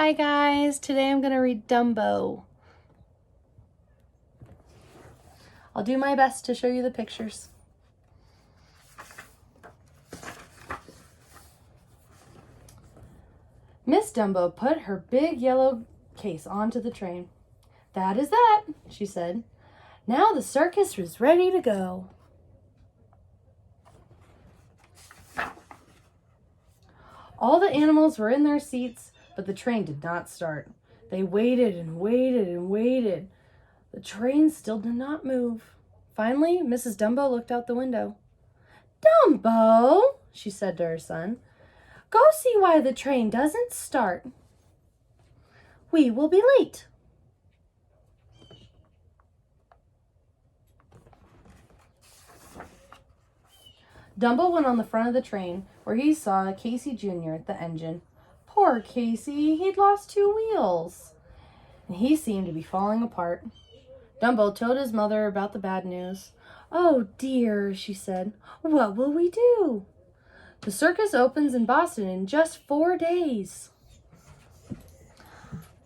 Hi guys, today I'm going to read Dumbo. I'll do my best to show you the pictures. Miss Dumbo put her big yellow case onto the train. "That is that," she said. "Now the circus is ready to go." All the animals were in their seats, but the train did not start. They waited and waited and waited. The train still did not move. Finally, Mrs. Dumbo looked out the window. "Dumbo," she said to her son, "go see why the train doesn't start. We will be late." Dumbo went on the front of the train, where he saw Casey Jr. at the engine. Poor Casey, he'd lost 2 wheels, and he seemed to be falling apart. Dumbo told his mother about the bad news. "Oh dear," she said, "what will we do? The circus opens in Boston in just 4 days."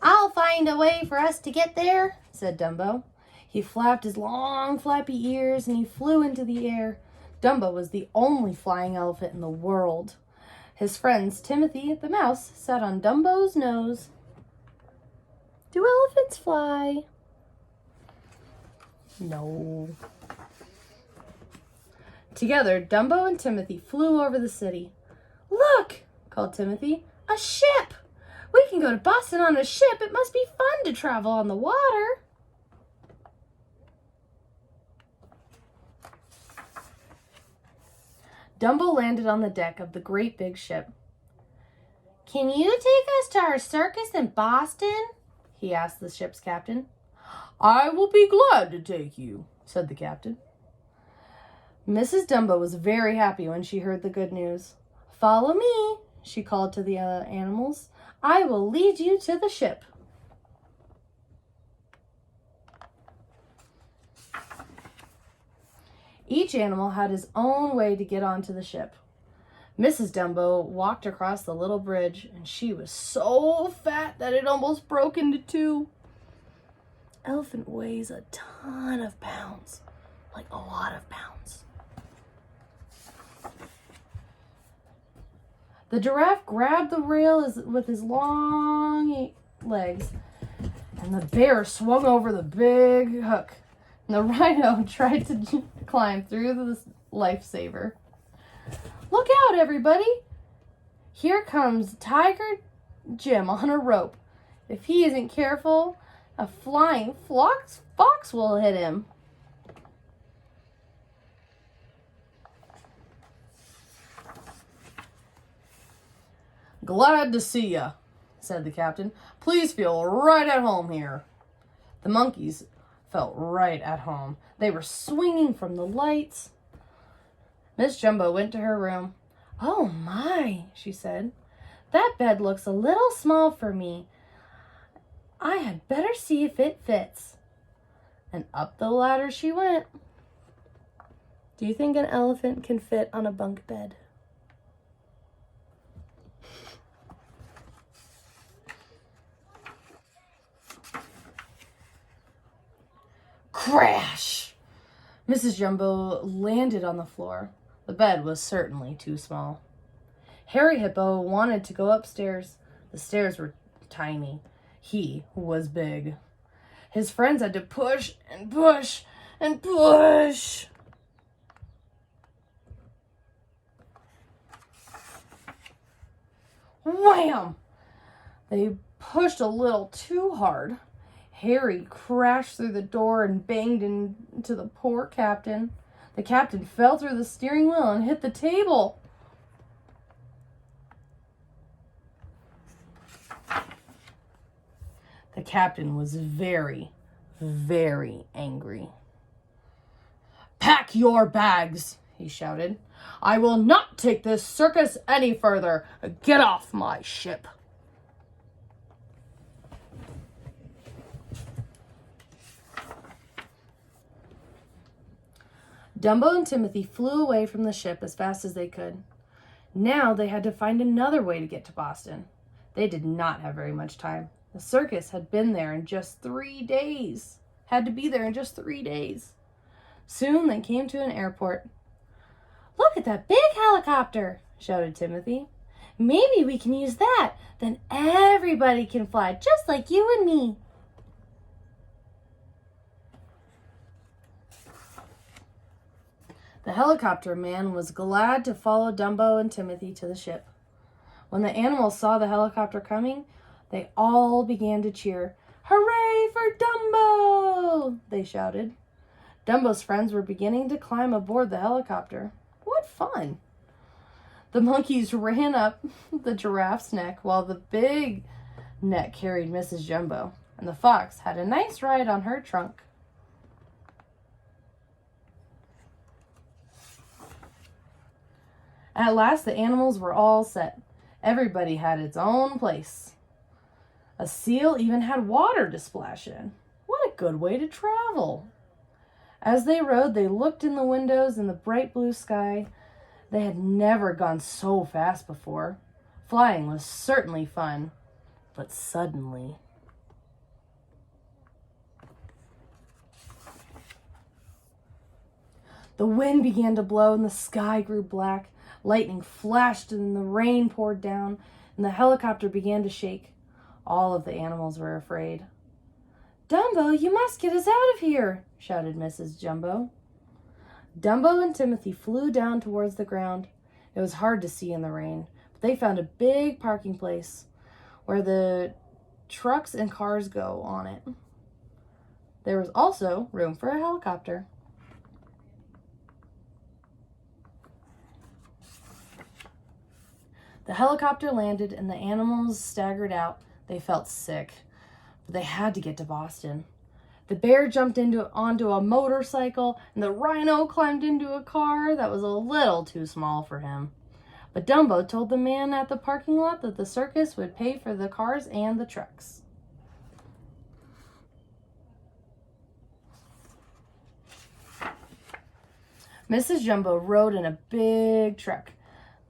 "I'll find a way for us to get there," said Dumbo. He flapped his long, flappy ears, and he flew into the air. Dumbo was the only flying elephant in the world. His friends Timothy the mouse sat on Dumbo's nose. Do elephants fly? No. Together, Dumbo and Timothy flew over the city. "Look," called Timothy, "a ship! We can go to Boston on a ship. It must be fun to travel on the water." Dumbo landed on the deck of the great big ship. "Can you take us to our circus in Boston?" he asked the ship's captain. "I will be glad to take you," said the captain. Mrs. Dumbo was very happy when she heard the good news. "Follow me," she called to the animals. "I will lead you to the ship." Each animal had his own way to get onto the ship. Mrs. Dumbo walked across the little bridge, and she was so fat that it almost broke into 2. Elephant weighs a ton of pounds, like a lot of pounds. The giraffe grabbed the rail with his long legs, and the bear swung over the big hook. And the rhino tried to climb through the lifesaver. "Look out, everybody! Here comes Tiger Jim on a rope. If he isn't careful, a flying fox will hit him." "Glad to see ya," said the captain. "Please feel right at home here." The monkeys felt right at home. They were swinging from the lights. Miss Jumbo went to her room. "Oh my," she said. "That bed looks a little small for me. I had better see if it fits." And up the ladder she went. Do you think an elephant can fit on a bunk bed? Crash! Mrs. Jumbo landed on the floor. The bed was certainly too small. Harry Hippo wanted to go upstairs. The stairs were tiny. He was big. His friends had to push and push and push. Wham! They pushed a little too hard. Harry crashed through the door and banged into the poor captain. The captain fell through the steering wheel and hit the table. The captain was very, very angry. "Pack your bags," he shouted. "I will not take this circus any further. Get off my ship." Dumbo and Timothy flew away from the ship as fast as they could. Now they had to find another way to get to Boston. They did not have very much time. The circus had been there in just 3 days. Had to be there in just 3 days. Soon they came to an airport. "Look at that big helicopter," shouted Timothy. "Maybe we can use that. Then everybody can fly, just like you and me." The helicopter man was glad to follow Dumbo and Timothy to the ship. When the animals saw the helicopter coming, they all began to cheer. "Hooray for Dumbo!" they shouted. Dumbo's friends were beginning to climb aboard the helicopter. What fun! The monkeys ran up the giraffe's neck while the big neck carried Mrs. Jumbo, and the fox had a nice ride on her trunk. At last the animals were all set. Everybody had its own place. A seal even had water to splash in. What a good way to travel! As they rode, they looked in the windows in the bright blue sky. They had never gone so fast before. Flying was certainly fun, but suddenly... the wind began to blow and the sky grew black. Lightning flashed and the rain poured down, and the helicopter began to shake. All of the animals were afraid. "Dumbo, you must get us out of here," shouted Mrs. Jumbo. Dumbo and Timothy flew down towards the ground. It was hard to see in the rain, but they found a big parking place where the trucks and cars go on it. There was also room for a helicopter. The helicopter landed and the animals staggered out. They felt sick, but they had to get to Boston. The bear jumped onto a motorcycle, and the rhino climbed into a car that was a little too small for him. But Dumbo told the man at the parking lot that the circus would pay for the cars and the trucks. Mrs. Jumbo rode in a big truck.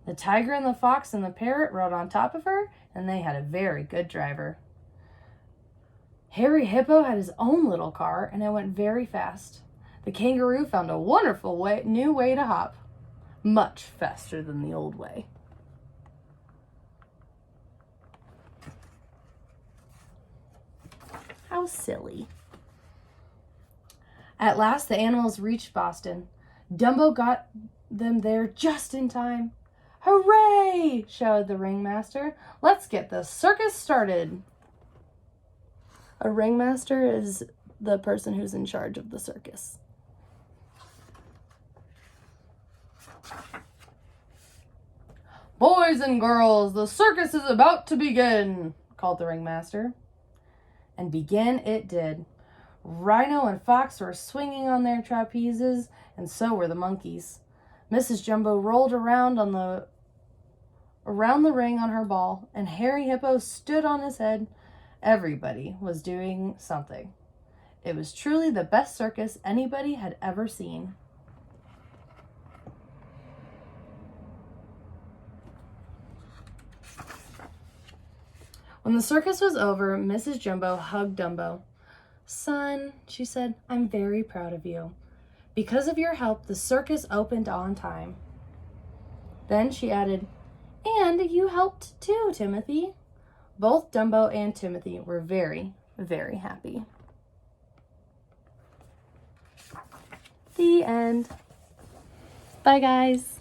The tiger and the fox and the parrot rode on top of her, and they had a very good driver. Harry Hippo had his own little car, and it went very fast. The kangaroo found a wonderful new way to hop, much faster than the old way. How silly. At last, the animals reached Boston. Dumbo got them there just in time. "Hooray!" shouted the ringmaster. "Let's get the circus started." A ringmaster is the person who's in charge of the circus. "Boys and girls, the circus is about to begin," called the ringmaster. And begin it did. Rhino and Fox were swinging on their trapezes, and so were the monkeys. Mrs. Jumbo rolled around the ring on her ball, and Harry Hippo stood on his head. Everybody was doing something. It was truly the best circus anybody had ever seen. When the circus was over, Mrs. Jumbo hugged Dumbo. "Son," she said, "I'm very proud of you. Because of your help, the circus opened on time." Then she added, "And you helped too, Timothy." Both Dumbo and Timothy were very, very happy. The end. Bye, guys.